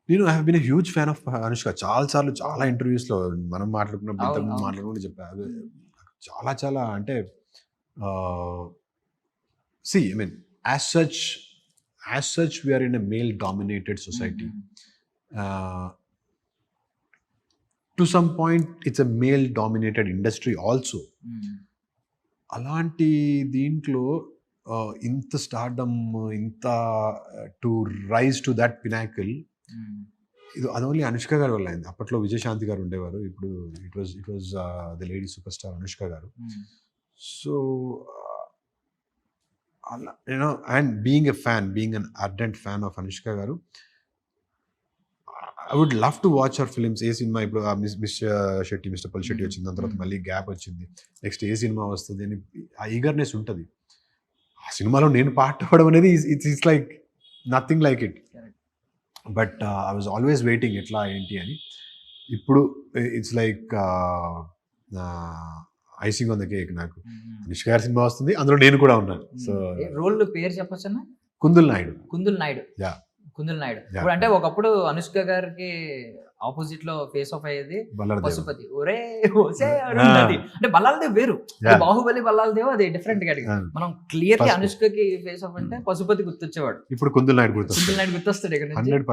నేను I have been a huge fan of Anushka. చాలా సార్లు చాలా ఇంటర్వ్యూస్‌లో మనం మాట్లాడుకున్నప్పుడు అవును. ఇంతకుముందు అవును. మాట్లాడుకుంటూ చెప్పా. హ్మ్. చాలా చాలా అంటే see I mean as such we are in a male dominated hmm. Society. Hmm. To some point it's a male dominated industry also. Hmm. అలాంటి దీంట్లో ఇంత స్టార్డమ్, ఇంత to rise to that pinnacle, hmm. ఇది అది only Anushka గారి వల్ల అయింది. అప్పట్లో విజయశాంతి గారు ఉండేవారు. ఇప్పుడు it was the lady superstar Anushka గారు. హ్మ్. సో అలా you know and being an ardent fan of Anushka గారు, I would love to watch her films. ఏ సినిమా ఇప్పుడు Miss Shetty, Mister Polishetty హ్మ్. వచ్చింది. దాని తర్వాత హ్మ్. మళ్ళీ గ్యాప్ వచ్చింది. నెక్స్ట్ ఏ సినిమా వస్తది అని ఆ ఈగర్‌నెస్ ఉంటది. ఆ సినిమాలో నేను పార్ట్ అవ్వడం అనేది it's like nothing like it. Correct. But I was always waiting ఎట్లా ఏంటి అని. ఇప్పుడు it's like icing on the cake నాకు. హ్మ్. హ్మ్. అనుష్క గారి సినిమా వస్తుంది. అందులో నేను కూడా ఉన్నాను. సో హ్మ్. రోల్ పేరు చెప్పొచ్చన్నా? కుందుల్ నాయుడు. కుందుల్ నాయుడు. యాహ్! కుందుల్ నాయుడు. యాహ్! ఇప్పుడు అంటే ఒకప్పుడు అనుష్క గారికి ఆపోజిట్ లో ఫేస్ ఆఫ్ అయ్యేది బల్లరదేవ్. పశుపతి. ఒసేయ్ ఆ! అనుంటది. అంటే బల్లాలదేవ్ వేరు. అది యాహ్! బాహుబలి బల్లాలదేవ్ అది డిఫరెంట్ కేటగిరీ. ఆ! మనం క్లియర్‌లీ ఫస్ట్ అనుష్కకి ఫేస్ ఆఫ్ అంటే పశుపతి గుర్తొచ్చేవాడు. ఇప్పుడు కుందుల్ నాయుడు కుందుల్ గుర్తొస్తాడు. నాయుడు గుర్తొస్తాడు ఇక్కడ నుంచి. 100%